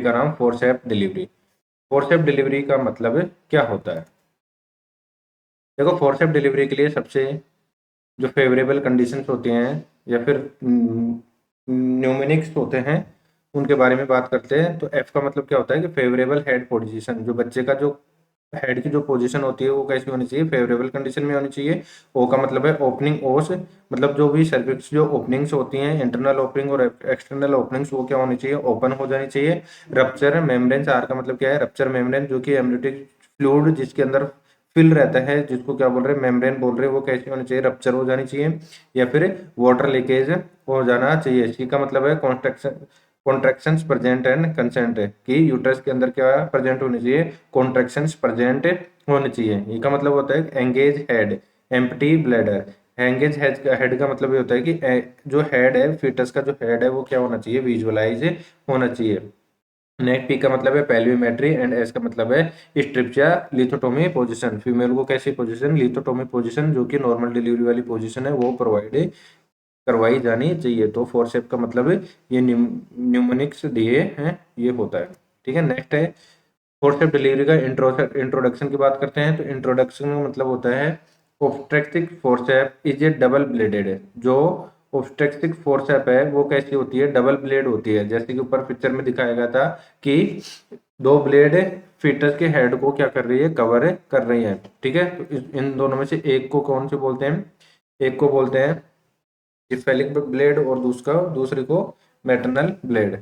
का नाम forceps delivery. Forceps delivery का मतलब क्या होता है? देखो, फोर्सेप डिलीवरी के लिए सबसे जो फेवरेबल कंडीशंस होती हैं या फिर न्यूमेरिक्स होते हैं, उनके बारे में बात करते हैं। तो एफ का मतलब क्या होता है कि फेवरेबल हेड पोजीशन, जो बच्चे का जो हेड की जो पोजीशन होती है वो कैसी होनी चाहिए, फेवरेबल कंडीशन में होनी चाहिए। ओ का मतलब है ओपनिंग ओस, मतलब जो भी सर्विक्स जो ओपनिंग्स होती हैं, इंटरनल ओपनिंग और एक्सटर्नल ओपनिंग्स, वो क्या होनी चाहिए, ओपन हो जानी चाहिए। रप्चर मेम्ब्रेन, आर का मतलब क्या है, रप्चर मेम्ब्रेन, जो कि एमनियोटिक फ्लूइड जिसके अंदर फिल रहता है, जिसको क्या बोल रहे हैं, मेम्ब्रेन बोल रहे हैं, वो कैसी होनी चाहिए, रप्चर हो जानी चाहिए। या फिर वाटर लीकेज हो जाना चाहिए। सी का मतलब है contraction, contractions present and consent, कि यूट्रस के अंदर क्या प्रेजेंट होनी चाहिए, कॉन्ट्रैक्शंस प्रेजेंट होनी चाहिए। ये का मतलब होता है engage head, empty bladder. Engage head का मतलब ये होता है कि जो हेड है, फीटस का जो हेड है वो क्या होना चाहिए, विजुअलाइज होना चाहिए। नेक पी का मतलब है पेल्विमेट्री एंड एस का मतलब है स्ट्रिप्चा लिथोटोमी पोजीशन। फीमेल को कैसी पोजीशन, लिथोटोमी पोजीशन, जो कि नॉर्मल डिलीवरी वाली पोजीशन है, वो प्रोवाइड करवाई जानी चाहिए। तो फोर्सेप का मतलब ये न्यूमोनिक्स दिए हैं, ये होता है। ठीक है, नेक्स्ट है फोर्सेप डिलीवरी का इंट्रोडक्शन की बात करते हैं। तो इंट्रोडक्शन का मतलब होता है obstetric forcep is a double bladed. जो ऑब्स्ट्रेक्टिव फोर्सेप है वो कैसी होती है, डबल ब्लेड होती है। जैसे कि ऊपर पिक्चर में दिखाया गया था कि दो ब्लेड फीटस के हेड को क्या कर रही है, कवर कर रही है। ठीक है, तो इन दोनों में से एक को कौन से बोलते हैं, एक को बोलते हैं सिफेलिक ब्लेड और दूसरे को मेटरनल ब्लेड।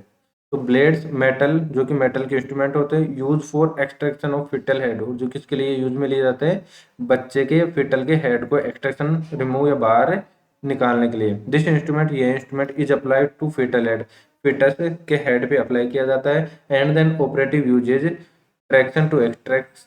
तो ब्लेड्स मेटल, जो कि मेटल के इंस्ट्रूमेंट होते हैं, use for extraction of fetal head, जो किसके लिए यूज में लिए जाते हैं, बच्चे के फिटल के हेड को एक्सट्रैक्शन, रिमूव या बाहर निकालने के लिए। दिस इंस्ट्रूमेंट, ये instrument is applied to fetal head, fetus के हेड पे अप्लाई किया जाता है। And then operative uses traction to extract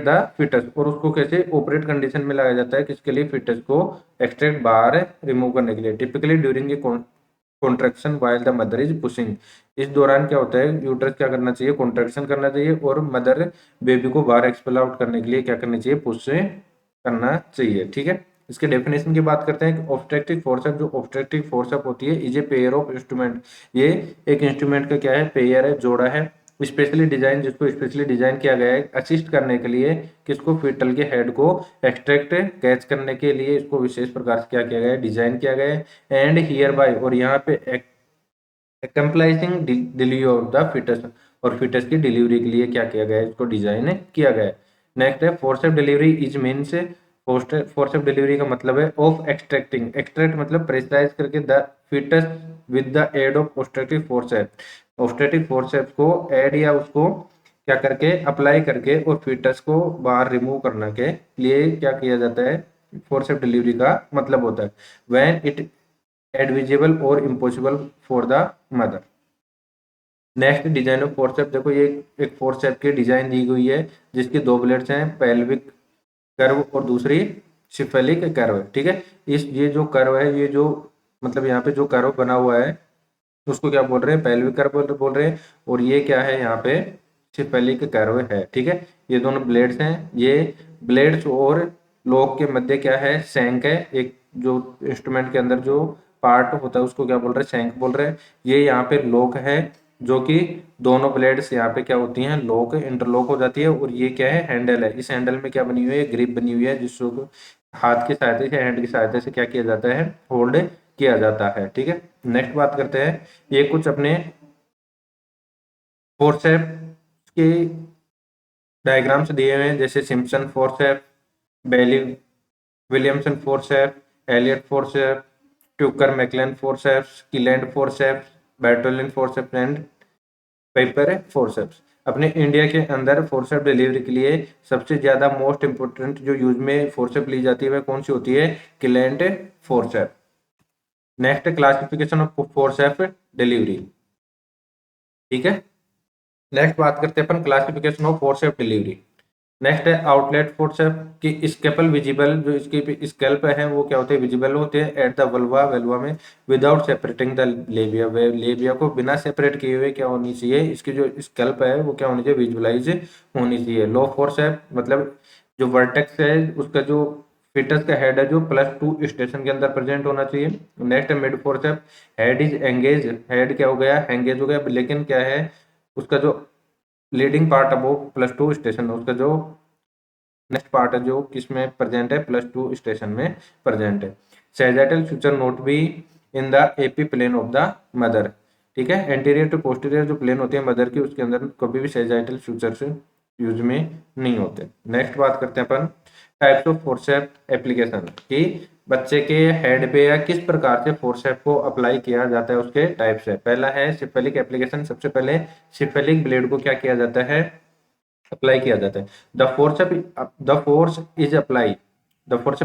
the fetus, और उसको कैसे ऑपरेट कंडीशन में लगाया जाता है, किसके लिए, फिटस को एक्सट्रैक्ट बाहर रिमूव करने के लिए। Typically during a contraction while the mother is pushing, इस दौरान क्या होता है, यूट्रस क्या करना चाहिए, कॉन्ट्रैक्शन करना चाहिए, और मदर बेबी को बाहर एक्सपेल आउट करने के लिए क्या करना चाहिए, पुश करना चाहिए। ठीक है, इसके डेफिनेशन की बात करते हैं कि ऑब्स्ट्रक्टिव फोर्सअप, जो ऑब्स्ट्रक्टिव फोर्सअप होती है, is a pair of instrument, ये एक इंस्ट्रूमेंट का क्या है, पेयर है, जोड़ा है, स्पेशली डिजाइन, जिसको स्पेशली डिजाइन किया गया है असिस्ट करने के लिए, किसको, फिटल के हेड को एक्सट्रैक्ट कैच करने के लिए, इसको विशेष प्रकार से क्या किया गया है, डिजाइन किया गया है। एंड हियर बाय, और यहाँ पे एक्म्प्लाइजिंग डिलीवरी ऑफ द फिटस, और फिटस की डिलीवरी के लिए क्या किया गया है, इसको डिजाइन किया गया है। नेक्स्ट है forcep delivery is means, forcep delivery का मतलब है ऑफ एक्सट्रैक्टिंग, एक्सट्रैक्ट मतलब प्रेशराइज करके the fetus with the aid of obstructive forcep, obstructive forcep को ऐड या उसको क्या करके अप्लाई करके और फीटस को बाहर रिमूव करने के लिए क्या किया जाता है, फोर्सेप डिलीवरी का मतलब होता है। व्हेन इट एडविजिबल और impossible for the mother. Next design of forcep, देखो ये एक फोर्सेप की डिजाइन दी गई है, जिसकी दो ब्लेड्स हैं, पेल्विक कर्व और दूसरी सिफेलिक कर्व। ठीक है, इस ये जो कर्व है, ये जो मतलब यहाँ पे जो कर्व बना हुआ है, उसको क्या बोल रहे हैं, पेल्विक कर्व बोल रहे हैं, और ये क्या है, यहाँ पे सिफेलिक कर्व है। ठीक है, ये दोनों ब्लेड्स हैं, ये ब्लेड्स और लोक के मध्य क्या है, शैंक है, एक जो इंस्ट्रूमेंट के अंदर जो पार्ट होता है उसको क्या बोल रहे हैं, शैंक बोल रहे हैं। ये यहाँ पे लोक है, जो कि दोनों ब्लेड्स यहाँ पे क्या होती हैं, लोक इंटरलॉक हो जाती है, और ये क्या है, हैंडल है। इस हैंडल में क्या बनी हुई है, ग्रिप बनी हुई है, जिसको हाथ की सहायता से, हैंड की सहायता से क्या किया जाता है, होल्ड किया जाता है। ठीक है, नेक्स्ट बात करते हैं, ये कुछ अपने फोर्सेप के डायग्राम्स दिए हुए हैं, जैसे Simpson forcep, Bailey Williamson forcep, Elliot forcep, Tucker McLane forceps, Kielland forceps, Bartolin forceps and Piper forceps. अपने इंडिया के अंदर फोर्सेप डिलीवरी के लिए सबसे ज्यादा मोस्ट इंपोर्टेंट जो यूज में फोर्सेप ली जाती है वह कौन सी होती है, Kielland forcep. Next classification of forcep delivery. ठीक है, नेक्स्ट बात करते हैं अपन classification of forcep delivery. Next है आउटलेट फोर्सेप की स्केपल विजिबल, जो इसकी स्केल्प है वो क्या होते हैं, विजिबल होते हैं एट द वल्वा, वेलवा में, विदाउट सेपरेटिंग द लेबिया, वे लेबिया को बिना सेपरेट किए हुए क्या होनी चाहिए, इसकी जो स्केल्प है वो क्या होनी चाहिए, विजुअलाइज होनी चाहिए। लो फोर्सेप मतलब जो वर्टेक्स है उसका जो फिटस का हेड है जो +2 स्टेशन के अंदर प्रेजेंट होना चाहिए। नेक्स्ट है mid forcep, head is engage, head क्या हो गया, एंगेज हो गया, लेकिन क्या है उसका जो लीडिंग पार्ट है वो +2 स्टेशन, उसका जो नेक्स्ट पार्ट है जो किसमें प्रेजेंट है, +2 स्टेशन में प्रेजेंट है। सैजिटल फ्यूचर नोट भी in the AP plane of the mother, ठीक है। एंटीरियर टू पोस्टीरियर जो प्लेन होती है मदर की, उसके अंदर कभी भी सैजिटल फ्यूचर से यूज में नहीं होते। नेक्स्ट बात करते हैं अपन टाइप्स ऑफ फोर्सेप एप्लीकेशन की, बच्चे के हेड पे या किस प्रकार से फोर्सेप को अप्लाई किया जाता है उसके टाइप से। पहला है सिफेलिक एप्लीकेशन। सबसे पहले सिफेलिक ब्लेड को क्या किया जाता है, अप्लाई किया जाता है। The forcep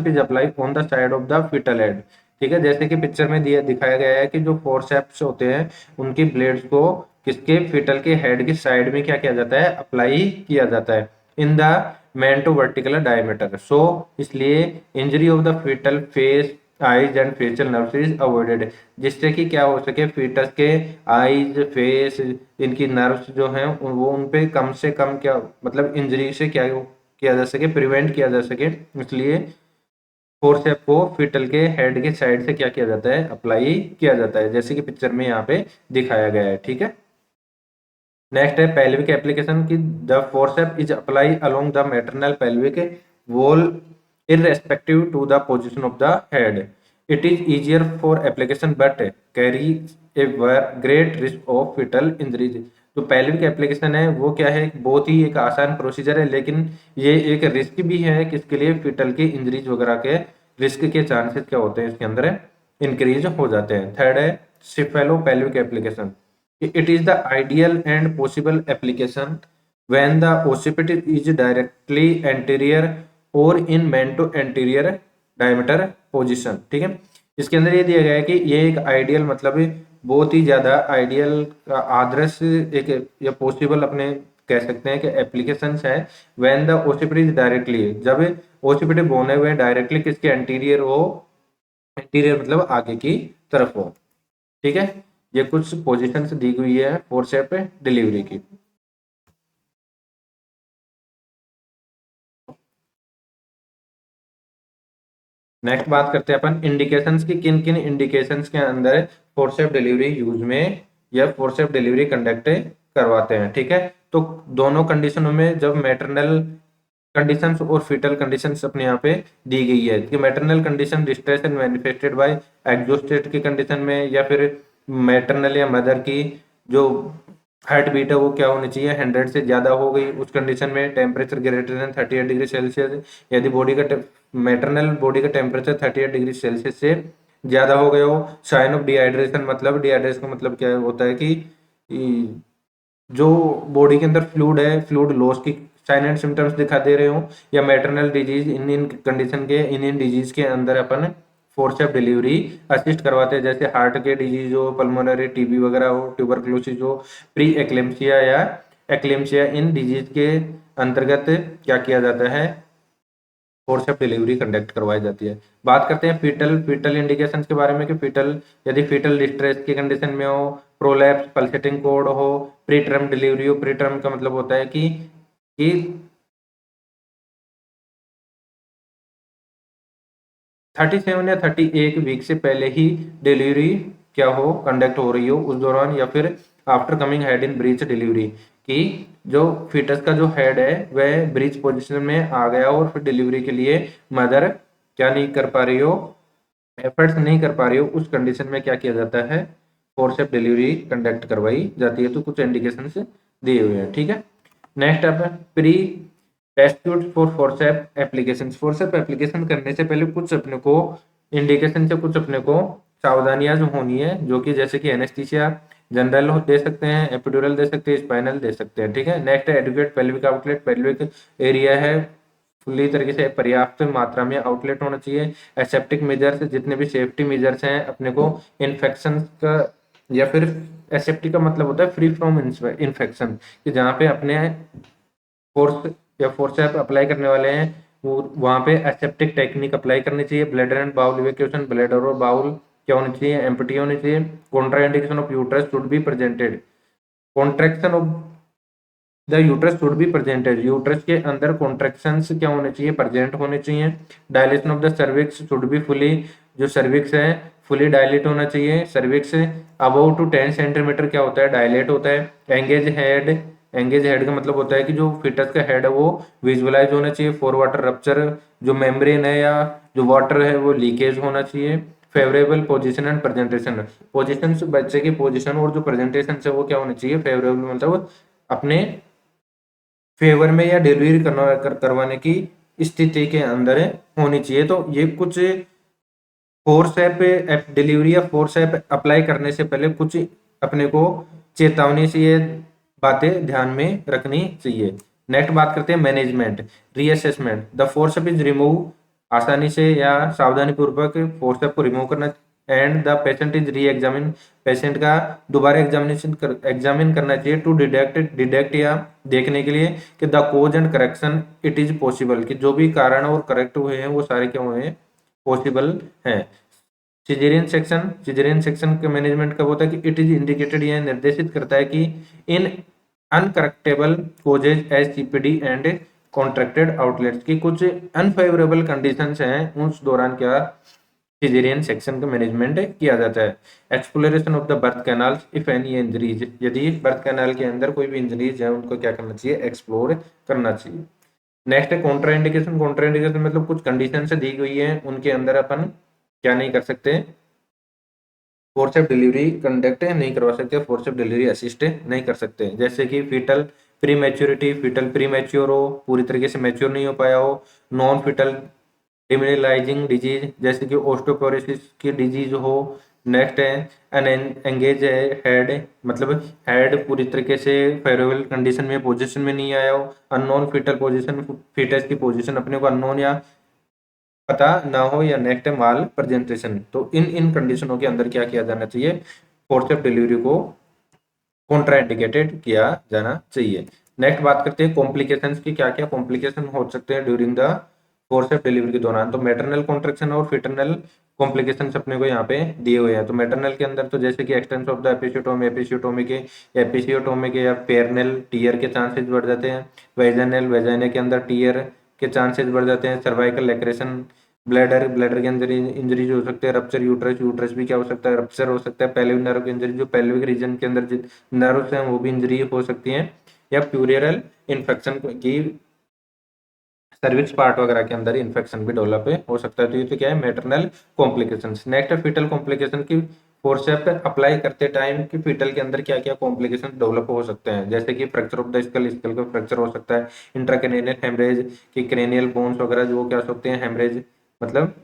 is apply on the side of the fetal head, ठीक है। जैसे कि पिक्चर में दिया दिखाया गया है कि जो फोर्सेप्स होते हैं उनकी ब्लेड्स को किसके, फिटल के हेड की साइड में क्या किया जाता है, अप्लाई किया जाता है in the main two vertical diameter. So इसलिए injury of the fetal face eyes and facial nerves is avoided, जिससे कि क्या हो सके, फीटस के आईज फेस इनकी नर्व्स जो हैं वो उन पे कम से कम क्या मतलब इंजरी से क्या किया जा सके, प्रिवेंट किया जा सके। इसलिए फोर्सेप को फिटल के हेड के साइड से क्या किया जाता है, अप्लाई किया जाता है, जैसे कि पिक्चर में यहाँ पे दिखाया गया है, ठीक है। नेक्स्ट है पेल्विक एप्लीकेशन की, the forcep is apply along the maternal pelvic wall irrespective to the position of the head. It is easier for application but carries a great risk of fetal injuries. तो pelvic application है वो क्या है, बहुत ही एक आसान procedure है, लेकिन ये एक रिस्क भी है किसके लिए, फिटल की इंजरीज वगैरह के रिस्क के चांसेस क्या होते हैं इसके अंदर इंक्रीज हो जाते हैं। थर्ड है cephalo pelvic application. It is the ideal and possible application when the occiput is directly anterior or in mento anterior diameter position, ठीक है। इसके अंदर ये दिया गया है कि ये एक आइडियल मतलब बहुत ही ज्यादा आइडियल आदर्श एक या पॉसिबल अपने कह सकते हैं कि एप्लीकेशंस है व्हेन द ओसिपिट इज डायरेक्टली, जब ओसिपिट बोने हुए डायरेक्टली किसके एंटीरियर हो, एंटीरियर मतलब आगे की तरफ हो, ठीक है। ये कुछ पोजीशंस दी हुई है फोर्सेप डिलीवरी की। नेक्स्ट बात करते हैं अपन इंडिकेशंस की, किन किन इंडिकेशंस के अंदर फोर्सेप डिलीवरी यूज में या फोर्सेप डिलीवरी कंडक्ट करवाते हैं, ठीक है। तो दोनों कंडीशनों में जब मैटरनल कंडीशंस और फीटल कंडीशंस अपने यहाँ पे दी गई है कि maternal condition distress and manifested by exhausted की कंडीशन में, या फिर मैटरनल या मदर की जो हार्ट बीट है वो क्या होनी चाहिए, 100 से ज्यादा हो गई उस कंडीशन में, temperature greater than 38 degree Celsius, यदि बॉडी का मैटरनल बॉडी का टेम्परेचर 38 डिग्री सेल्सियस से ज्यादा हो गया हो। साइन ऑफ डिहाइड्रेशन, मतलब डिहाइड्रेशन का मतलब क्या होता है कि जो बॉडी के अंदर फ्लूड है, फ्लूड लॉस की साइन एंड सिम्टम्स दिखा दे रहे हो, या मैटरनल डिजीज, इन इन कंडीशन के इन डिजीज के अंदर अपन फोर्सेप डिलीवरी असिस्ट करवाते हैं, जैसे हार्ट के डिजीज हो, पल्मोनरी टीबी वगैरह हो, ट्यूबरक्लोसिस हो, प्री एक्लेम्सिया या एक्लेम्सिया, इन डिजीज के अंतर्गत क्या किया जाता है, फोर्सेप डिलीवरी कंडक्ट करवाई जाती है। बात करते हैं फीटल फीटल इंडिकेशंस के बारे में कि फीटल यदि फीटल डिस्ट्रेस की कंडीशन में हो, प्रोलैप्स पल्सेटिंग कोड हो, प्री टर्म डिलीवरी हो, प्री टर्म का मतलब होता है कि 37 या 31 वीक से पहले ही डिलीवरी क्या हो, कंडक्ट हो रही हो उस दौरान, या फिर after coming head in breach delivery, कि जो फीटस का जो हेड है वह ब्रीच पोजीशन में आ गया और फिर डिलीवरी के लिए मदर क्या नहीं कर पा रही हो, एफर्ट्स नहीं कर पा रही हो, उस कंडीशन में क्या किया जाता है, फोर्सेप डिलीवरी कंडक्ट करवाई जाती है। तो कुछ इंडिकेशन दिए हुए हैं, ठीक है। नेक्स्ट अब pre test for forcep application. Forcep application करने से पहले कुछ अपने को इंडिकेशन से कुछ अपने को सावधानियां जो होनी है, जो कि जैसे कि एनेस्थीसिया जनरल दे सकते हैं, एपिड्यूरल दे सकते हैं, स्पाइनल दे सकते हैं, ठीक है। नेक्स्ट है adequate pelvic outlet, pelvic area है फुल्ली तरीके से पर्याप्त मात्रा में आउटलेट होना चाहिए। एसेप्टिक मेजर्स, जितने भी सेफ्टी मेजर्स हैं अपने को इन्फेक्शन का, या फिर एसेप्टिक का मतलब होता है फ्री फ्रॉम इन्फेक्शन, कि जहाँ पे अपने फोर्स या फोर्सेप अप्लाई करने वाले हैं वो वहाँ पे एसेप्टिक टेक्निक अप्लाई करनी चाहिए। Bladder and bowel evacuation, bladder और बाउल क्या होनी चाहिए, एम्प्टी होनी चाहिए। Contraindication of uterus should be presented, contraction of the uterus should be presented, uterus के अंदर कॉन्ट्रेक्शंस क्या होने चाहिए, प्रेजेंट होने चाहिए। Dilation of the cervix should be fully, जो सर्विक्स है फुली डायलेट होना चाहिए। सर्विक्स अबाउट टू 10 सेंटीमीटर क्या होता है, डायलेट होता है। एंगेज हेड, एंगेज हेड का मतलब होता है कि जो फिटस का हेड है वो विजुअलाइज होना चाहिए। फॉर वाटर रप्चर, जो मेम्ब्रेन है या जो वाटर है वो लीकेज होना चाहिए। Favourable position and presentation, position बच्चे की पोजीशन और जो प्रेजेंटेशन है वो क्या होनी चाहिए, फेवरेबल मतलब अपने फेवर में या डिलीवरी करवाने की स्थिति के अंदर होनी चाहिए। तो ये कुछ फोर्स ऐप डिलीवरी या फोर्स ऐप अप्लाई करने से पहले कुछ अपने को चेतावनी से ये बातें ध्यान में रखनी चाहिए। नेक्स्ट बात करते हैं management, reassessment. The force is remove, आसानी से या सावधानी पूर्वक फोर्स को रिमूव करना। एंड द पेशेंट इज री एग्जामिन, पेशेंट का दोबारा एग्जामिन करना चाहिए। टू डिटेक्ट या देखने के लिए कि the cause and correction it is possible, कि जो भी कारण और करेक्ट हुए हैं वो सारे क्या हुए हैं, पॉसिबल हैं। सिजेरियन सेक्शन के मैनेजमेंट कब होता है कि इट इज इंडिकेटेड, यह निर्देशित करता है कि in uncorrectable causes as CPD and contracted outlets की कुछ अनफेवरेबल कंडीशंस हैं, उस दौरान क्या सिजेरियन सेक्शन का मैनेजमेंट किया जाता है। Exploration of the birth canals if any injuries, यदि बर्थ कैनाल के अंदर कोई भी इंजरीज है उनको क्या करना चाहिए, एक्सप्लोर करना चाहिए। नेक्स्ट है कॉन्ट्रा इंडिकेशन। कॉन्ट्रा इंडिकेशन मतलब कुछ कंडीशन से दी गई है, उनके अंदर अपन क्या नहीं कर सकते, फोर्सेप डिलीवरी कंडक्ट नहीं करवा सकते, फोर्सेप डिलीवरी असिस्ट नहीं कर सकते। जैसे कि fetal prematurity, fetal premature हो, पूरी तरीके से मैच्योर नहीं हो पाया हो। नॉन फीटल डिमिनलाइजिंग डिजीज, जैसे कि ओस्टोपोरोसिस की डिजीज हो। नेक्स्ट है एन एंगेज है हेड, मतलब हेड पूरी तरीके से फेवरेबल कंडीशन में पोजीशन में नहीं आया हो। अननोन फीटल पोजीशन, फीटस की पोजीशन अपने को अननोन या पता ना हो। या नेक्स्ट है माल प्रेजेंटेशन। तो इन कंडीशनों के अंदर क्या किया जाना चाहिए, फोर्सेप डिलीवरी को कॉन्ट्राइंडिकेटेड किया जाना चाहिए। नेक्स्ट बात करते हैं कॉम्प्लिकेशंस की, क्या क्या कॉम्प्लिकेशन हो सकते हैं ड्यूरिंग द फोर्सेप डिलीवरी के दौरान। तो मैटरनल कॉन्ट्रैक्शन और फिटरनल कॉम्प्लिकेशंस अपने को यहाँ पे दिए हुए हैं। तो मैटरनल के अंदर तो जैसे कि एक्सटेंस ऑफ द एपिसियोटोमी के या पेरनल टीयर के चांसेस बढ़ जाते हैं। वेजाइना के अंदर टीयर के चांसेस बढ़ जाते हैं। सर्वाइकल लैक्रेशन, ब्लैडर के अंदर इंजरीज हो सकते हैं। रप्चर यूट्रस भी क्या हो सकता है, रप्चर हो सकता है। पेल्विक नर्व की इंजरी, जो पेल्विक रीजन के अंदर नर्व्स हैं वो भी इंजरी हो सकती हैं। या प्यूरियल इन्फेक्शन की सर्विक्स पार्ट वगैरह के अंदर इन्फेक्शन भी डेवलप हो सकता है। तो ये तो क्या है मैटरनल कॉम्प्लिकेशंस। नेक्स्ट है फीटल कॉम्प्लिकेशन की, फोर्सेप अप्लाई करते टाइम कि फीटल के अंदर क्या क्या कॉम्प्लिकेशन डेवलप हो सकते हैं। जैसे कि fracture of the skull, skull का फ्रैक्चर हो सकता है। इंट्राक्रेनियल हेमरेज की क्रेनियल बोन्स वगैरह जो क्या हो सकते हैं, हेमरेज मतलब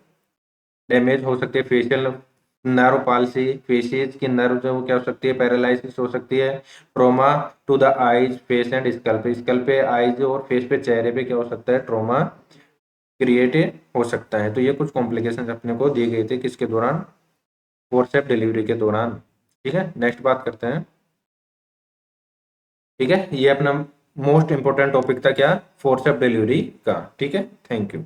डैमेज हो सकती है। फेशियल नर्व पाल्सी, फेसिस की नर्व जो क्या हो सकती है, पैरालिसिस हो सकती है। Trauma to the eyes face and scalp, skull पे आईज और फेस पे चेहरे पे क्या हो सकता है, ट्रोमा क्रिएट हो सकता है। तो ये कुछ कॉम्प्लिकेशन अपने को दिए गए थे किसके दौरान, फोर्सेप डिलीवरी के दौरान। ठीक है, नेक्स्ट बात करते हैं। ठीक है, ये अपना मोस्ट इंपोर्टेंट टॉपिक था क्या, फोर्सेप डिलीवरी का। ठीक है, थैंक यू।